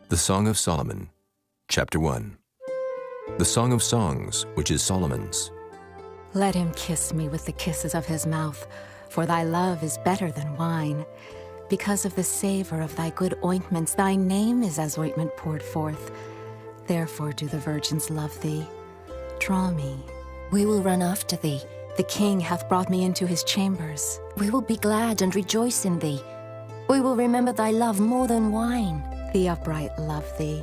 The Song of Solomon, Chapter 1. The Song of Songs, which is Solomon's. Let him kiss me with the kisses of his mouth, for thy love is better than wine. Because of the savour of thy good ointments, thy name is as ointment poured forth. Therefore do the virgins love thee. Draw me. We will run after thee. The king hath brought me into his chambers. We will be glad and rejoice in thee. We will remember thy love more than wine. The upright love thee.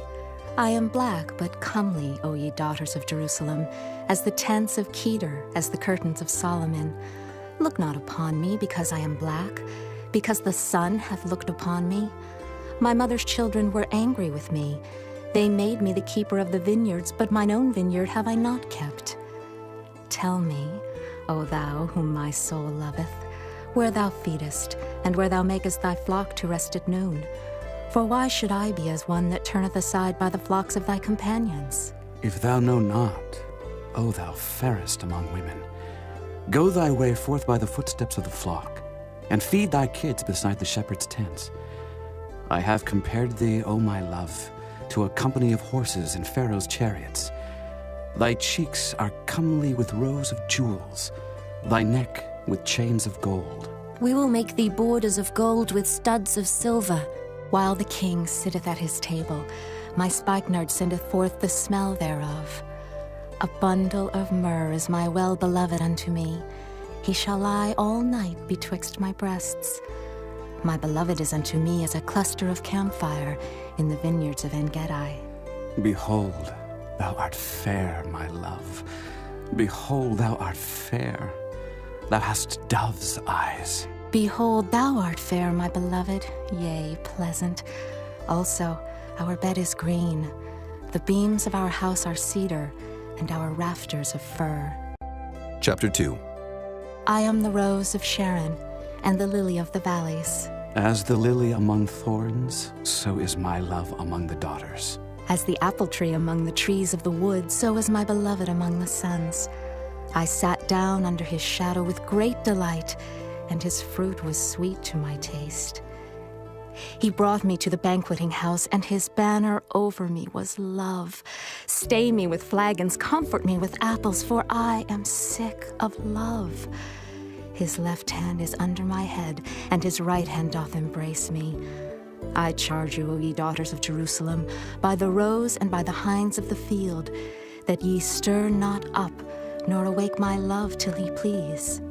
I am black but comely, O ye daughters of Jerusalem, as the tents of Kedar, as the curtains of Solomon. Look not upon me because I am black, because the sun hath looked upon me. My mother's children were angry with me. They made me the keeper of the vineyards, but mine own vineyard have I not kept. Tell me, O thou whom my soul loveth, where thou feedest, and where thou makest thy flock to rest at noon. For why should I be as one that turneth aside by the flocks of thy companions? If thou know not, O thou fairest among women, go thy way forth by the footsteps of the flock, and feed thy kids beside the shepherd's tents. I have compared thee, O my love, to a company of horses in Pharaoh's chariots. Thy cheeks are comely with rows of jewels, thy neck with chains of gold. We will make thee borders of gold with studs of silver. While the king sitteth at his table, my spikenard sendeth forth the smell thereof. A bundle of myrrh is my well-beloved unto me. He shall lie all night betwixt my breasts. My beloved is unto me as a cluster of camphire in the vineyards of En-gedi. Behold, thou art fair, my love. Behold, thou art fair. Thou hast dove's eyes. Behold, thou art fair, my beloved, yea, pleasant. Also, our bed is green. The beams of our house are cedar, and our rafters of fir. Chapter 2. I am the rose of Sharon, and the lily of the valleys. As the lily among thorns, so is my love among the daughters. As the apple tree among the trees of the wood, so is my beloved among the sons. I sat down under his shadow with great delight, and his fruit was sweet to my taste. He brought me to the banqueting house, and his banner over me was love. Stay me with flagons, comfort me with apples, for I am sick of love. His left hand is under my head, and his right hand doth embrace me. I charge you, O ye daughters of Jerusalem, by the roes and by the hinds of the field, that ye stir not up, nor awake my love till he please.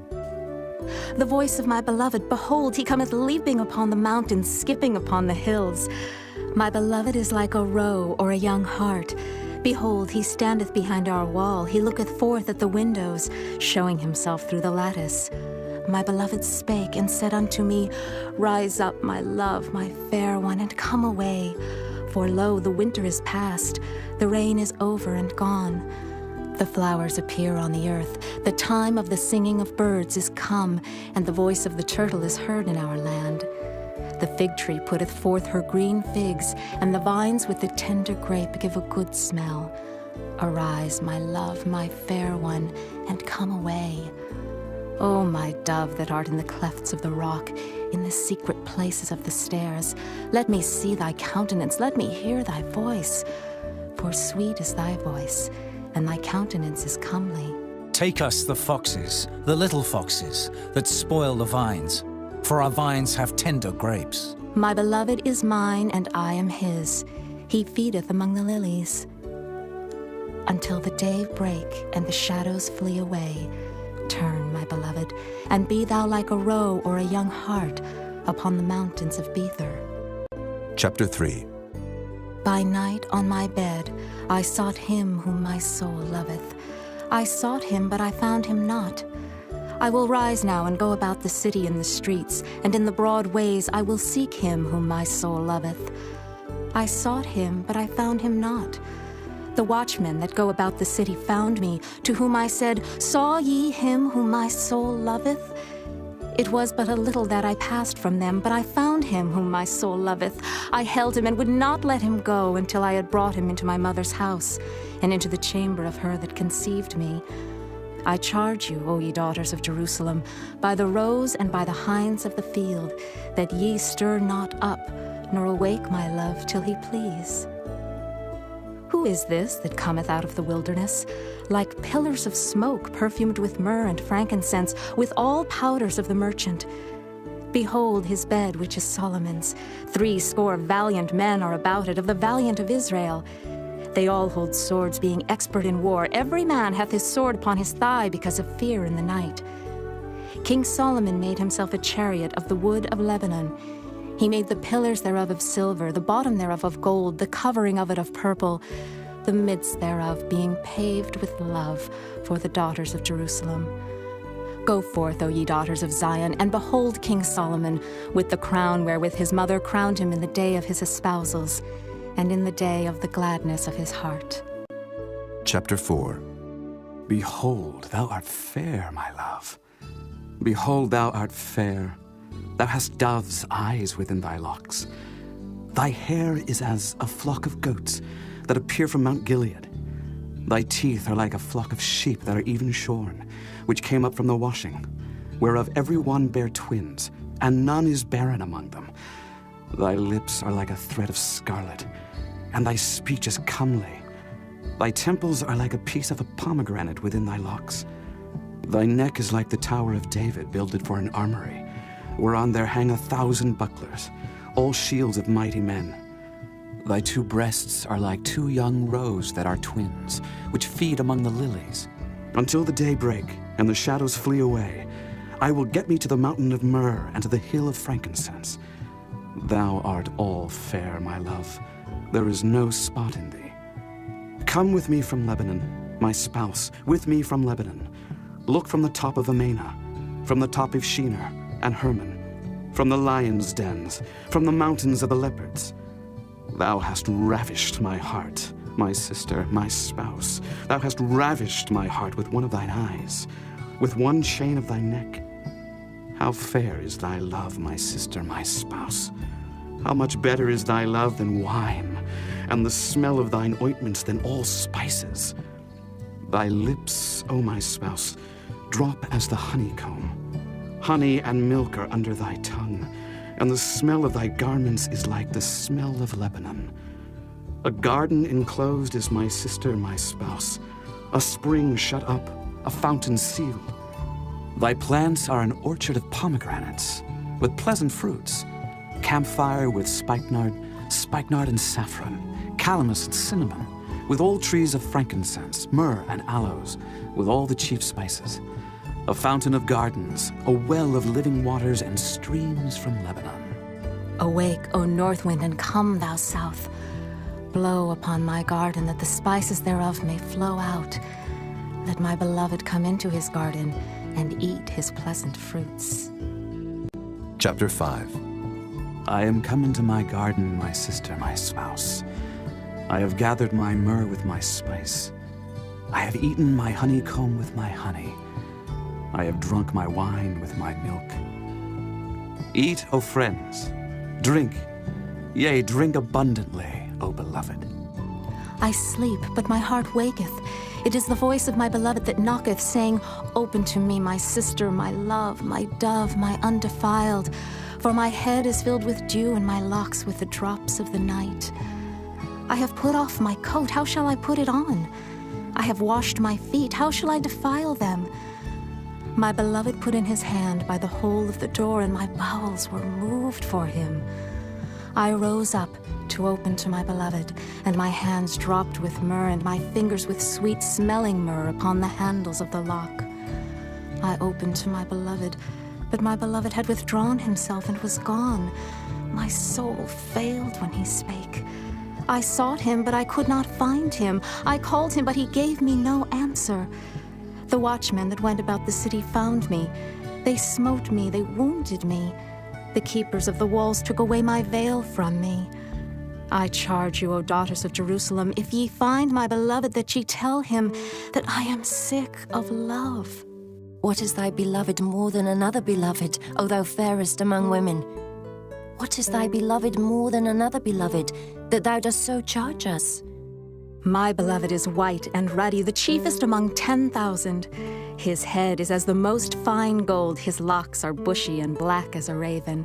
The voice of my beloved, behold, he cometh leaping upon the mountains, skipping upon the hills. My beloved is like a roe or a young hart. Behold, he standeth behind our wall, he looketh forth at the windows, showing himself through the lattice. My beloved spake and said unto me, Rise up, my love, my fair one, and come away. For lo, the winter is past, the rain is over and gone. The flowers appear on the earth, the time of the singing of birds is come, and the voice of the turtle is heard in our land. The fig tree putteth forth her green figs, and the vines with the tender grape give a good smell. Arise, my love, my fair one, and come away. O my dove that art in the clefts of the rock, in the secret places of the stairs, let me see thy countenance, let me hear thy voice. For sweet is thy voice, and thy countenance is comely. Take us the foxes, the little foxes, that spoil the vines, for our vines have tender grapes. My beloved is mine, and I am his. He feedeth among the lilies. Until the day break, and the shadows flee away, turn, my beloved, and be thou like a roe or a young hart upon the mountains of Bether. Chapter 3. By night on my bed I sought him whom my soul loveth. I sought him, but I found him not. I will rise now and go about the city in the streets, and in the broad ways I will seek him whom my soul loveth. I sought him, but I found him not. The watchmen that go about the city found me, to whom I said, Saw ye him whom my soul loveth? It was but a little that I passed from them, but I found him whom my soul loveth. I held him and would not let him go until I had brought him into my mother's house, and into the chamber of her that conceived me. I charge you, O ye daughters of Jerusalem, by the roes and by the hinds of the field, that ye stir not up, nor awake my love till he please. Who is this that cometh out of the wilderness, like pillars of smoke perfumed with myrrh and frankincense, with all powders of the merchant? Behold his bed, which is Solomon's. 80 valiant men are about it, of the valiant of Israel. They all hold swords, being expert in war. Every man hath his sword upon his thigh, because of fear in the night. King Solomon made himself a chariot of the wood of Lebanon. He made the pillars thereof of silver, the bottom thereof of gold, the covering of it of purple, the midst thereof being paved with love for the daughters of Jerusalem. Go forth, O ye daughters of Zion, and behold King Solomon, with the crown wherewith his mother crowned him in the day of his espousals, and in the day of the gladness of his heart. Chapter 4. Behold, thou art fair, my love. Behold, thou art fair. Thou hast dove's eyes within thy locks. Thy hair is as a flock of goats that appear from Mount Gilead. Thy teeth are like a flock of sheep that are even shorn, which came up from the washing, whereof every one bare twins, and none is barren among them. Thy lips are like a thread of scarlet, and thy speech is comely. Thy temples are like a piece of a pomegranate within thy locks. Thy neck is like the tower of David, builded for an armory, whereon there hang 1,000 bucklers, all shields of mighty men. Thy 2 breasts are like 2 young roes that are twins, which feed among the lilies. Until the day break, and the shadows flee away, I will get me to the mountain of myrrh, and to the hill of frankincense. Thou art all fair, my love. There is no spot in thee. Come with me from Lebanon, my spouse, with me from Lebanon. Look from the top of Amana, from the top of Shinar and Hermon, from the lions' dens, from the mountains of the leopards. Thou hast ravished my heart, my sister, my spouse. Thou hast ravished my heart with one of thine eyes, with one chain of thy neck. How fair is thy love, my sister, my spouse. How much better is thy love than wine, and the smell of thine ointments than all spices. Thy lips, O my spouse, drop as the honeycomb. Honey and milk are under thy tongue, and the smell of thy garments is like the smell of Lebanon. A garden enclosed is my sister, my spouse, a spring shut up, a fountain sealed. Thy plants are an orchard of pomegranates, with pleasant fruits, camphire with spikenard and saffron, calamus and cinnamon, with all trees of frankincense, myrrh and aloes, with all the chief spices. A fountain of gardens, a well of living waters, and streams from Lebanon. Awake, O north wind, and come, thou south. Blow upon my garden, that the spices thereof may flow out. Let my beloved come into his garden, and eat his pleasant fruits. Chapter 5. I am come into my garden, my sister, my spouse. I have gathered my myrrh with my spice. I have eaten my honeycomb with my honey. I have drunk my wine with my milk. Eat, O friends, drink, yea, drink abundantly, O beloved. I sleep, but my heart waketh. It is the voice of my beloved that knocketh, saying, Open to me, my sister, my love, my dove, my undefiled. For my head is filled with dew, and my locks with the drops of the night. I have put off my coat, how shall I put it on? I have washed my feet, how shall I defile them? My beloved put in his hand by the hole of the door, and my bowels were moved for him. I rose up to open to my beloved, and my hands dropped with myrrh, and my fingers with sweet-smelling myrrh upon the handles of the lock. I opened to my beloved, but my beloved had withdrawn himself and was gone. My soul failed when he spake. I sought him, but I could not find him. I called him, but he gave me no answer. The watchmen that went about the city found me. They smote me, they wounded me. The keepers of the walls took away my veil from me. I charge you, O daughters of Jerusalem, if ye find my beloved, that ye tell him that I am sick of love. What is thy beloved more than another beloved, O thou fairest among women? What is thy beloved more than another beloved, that thou dost so charge us? My beloved is white and ruddy, the chiefest among 10,000. His head is as the most fine gold, his locks are bushy and black as a raven.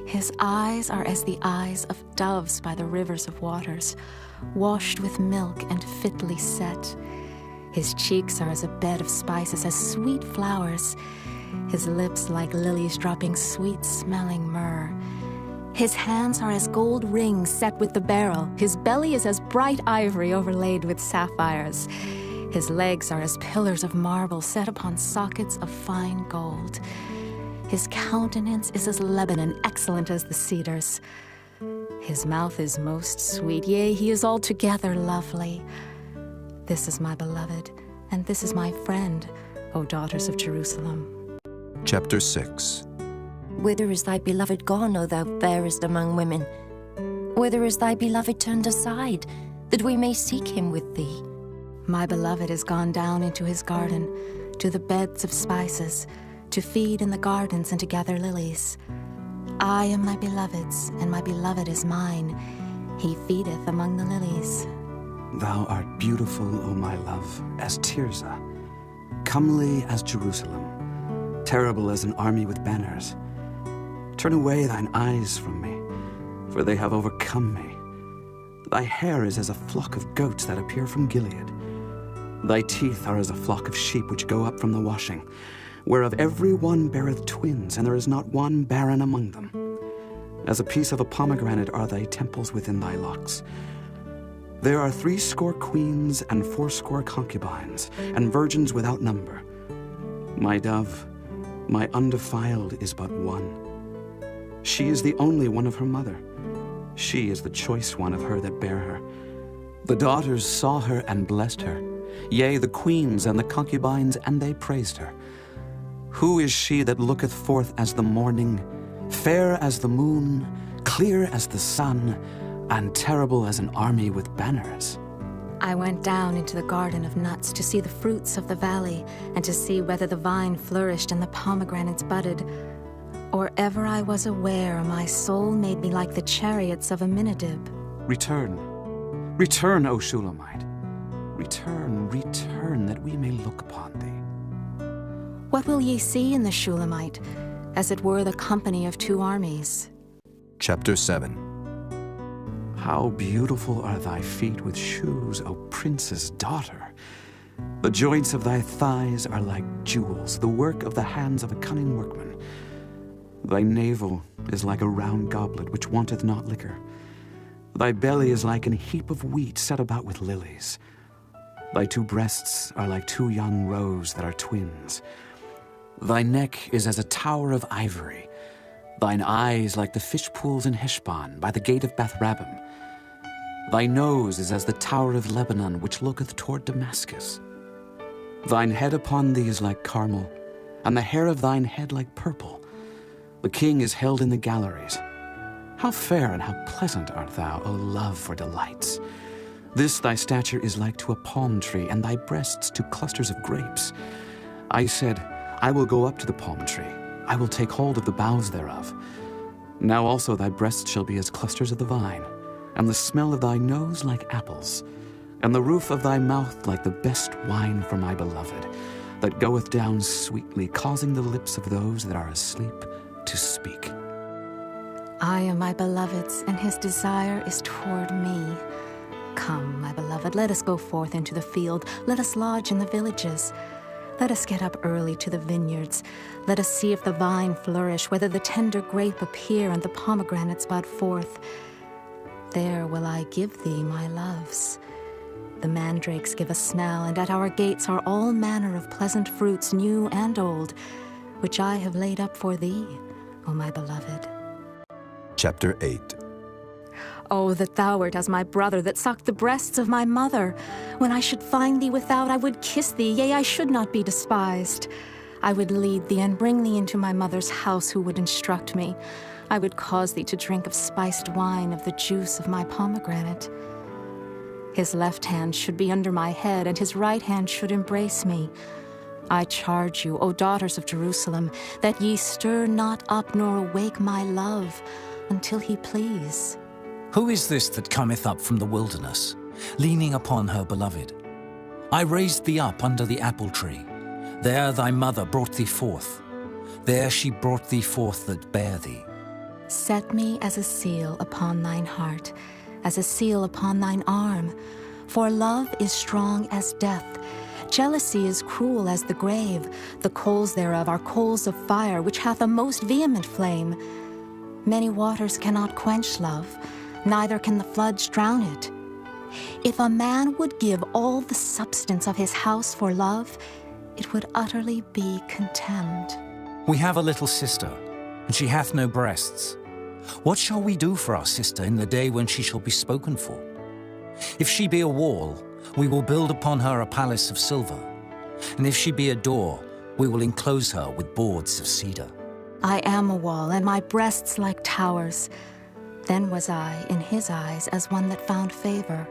His eyes are as the eyes of doves by the rivers of waters, washed with milk and fitly set. His cheeks are as a bed of spices, as sweet flowers. His lips like lilies dropping sweet-smelling myrrh. His hands are as gold rings set with the beryl. His belly is as bright ivory overlaid with sapphires. His legs are as pillars of marble set upon sockets of fine gold. His countenance is as Lebanon, excellent as the cedars. His mouth is most sweet, yea, he is altogether lovely. This is my beloved, and this is my friend, O daughters of Jerusalem. Chapter 6. Whither is thy beloved gone, O thou fairest among women? Whither is thy beloved turned aside, that we may seek him with thee? My beloved is gone down into his garden, to the beds of spices, to feed in the gardens and to gather lilies. I am my beloved's, and my beloved is mine. He feedeth among the lilies. Thou art beautiful, O my love, as Tirzah, comely as Jerusalem, terrible as an army with banners. Turn away thine eyes from me, for they have overcome me. Thy hair is as a flock of goats that appear from Gilead. Thy teeth are as a flock of sheep which go up from the washing, whereof every one beareth twins, and there is not one barren among them. As a piece of a pomegranate are thy temples within thy locks. There are 80 queens and 80 concubines, and virgins without number. My dove, my undefiled, is but one. She is the only one of her mother. She is the choice one of her that bare her. The daughters saw her and blessed her. Yea, the queens and the concubines, and they praised her. Who is she that looketh forth as the morning, fair as the moon, clear as the sun, and terrible as an army with banners? I went down into the garden of nuts to see the fruits of the valley, and to see whether the vine flourished and the pomegranates budded. Or ever I was aware, my soul made me like the chariots of Aminadab. Return, return, O Shulamite. Return, return, that we may look upon thee. What will ye see in the Shulamite, as it were the company of 2 armies? Chapter 7. How beautiful are thy feet with shoes, O prince's daughter! The joints of thy thighs are like jewels, the work of the hands of a cunning workman. Thy navel is like a round goblet which wanteth not liquor. Thy belly is like an heap of wheat set about with lilies. Thy 2 breasts are like 2 young roes that are twins. Thy neck is as a tower of ivory. Thine eyes like the fish pools in Heshbon, by the gate of Bath-rabbim. Thy nose is as the tower of Lebanon, which looketh toward Damascus. Thine head upon thee is like Carmel, and the hair of thine head like purple. The king is held in the galleries. How fair and how pleasant art thou, O love for delights! This thy stature is like to a palm tree, and thy breasts to clusters of grapes. I said, I will go up to the palm tree. I will take hold of the boughs thereof. Now also thy breasts shall be as clusters of the vine, and the smell of thy nose like apples, and the roof of thy mouth like the best wine for my beloved, that goeth down sweetly, causing the lips of those that are asleep to speak. I am my beloved's, and his desire is toward me. Come, my beloved, let us go forth into the field. Let us lodge in the villages. Let us get up early to the vineyards. Let us see if the vine flourish, whether the tender grape appear and the pomegranates bud forth. There will I give thee my loves. The mandrakes give a smell, and at our gates are all manner of pleasant fruits, new and old, which I have laid up for thee, O my beloved. Chapter 8. Oh, that thou wert as my brother, that sucked the breasts of my mother. When I should find thee without, I would kiss thee, yea, I should not be despised. I would lead thee and bring thee into my mother's house, who would instruct me. I would cause thee to drink of spiced wine, of the juice of my pomegranate. His left hand should be under my head, and his right hand should embrace me. I charge you, O daughters of Jerusalem, that ye stir not up nor awake my love, until he please. Who is this that cometh up from the wilderness, leaning upon her beloved? I raised thee up under the apple tree. There thy mother brought thee forth. There she brought thee forth that bare thee. Set me as a seal upon thine heart, as a seal upon thine arm. For love is strong as death. Jealousy is cruel as the grave. The coals thereof are coals of fire, which hath a most vehement flame. Many waters cannot quench love, neither can the floods drown it. If a man would give all the substance of his house for love, it would utterly be contemned. We have a little sister, and she hath no breasts. What shall we do for our sister in the day when she shall be spoken for? If she be a wall, we will build upon her a palace of silver. And if she be a door, we will enclose her with boards of cedar. I am a wall, and my breasts like towers. Then was I, in his eyes, as one that found favor.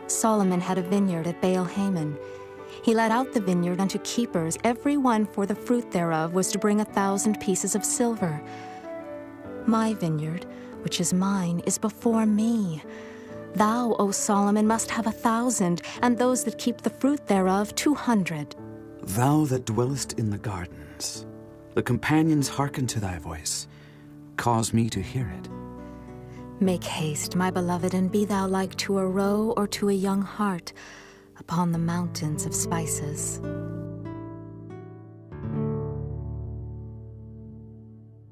Solomon had a vineyard at Baal-Hamon. He let out the vineyard unto keepers. Every one for the fruit thereof was to bring 1,000 pieces of silver. My vineyard, which is mine, is before me. Thou, O Solomon, must have 1,000, and those that keep the fruit thereof 200. Thou that dwellest in the gardens, the companions hearken to thy voice. Cause me to hear it. Make haste, my beloved, and be thou like to a roe or to a young hart upon the mountains of spices.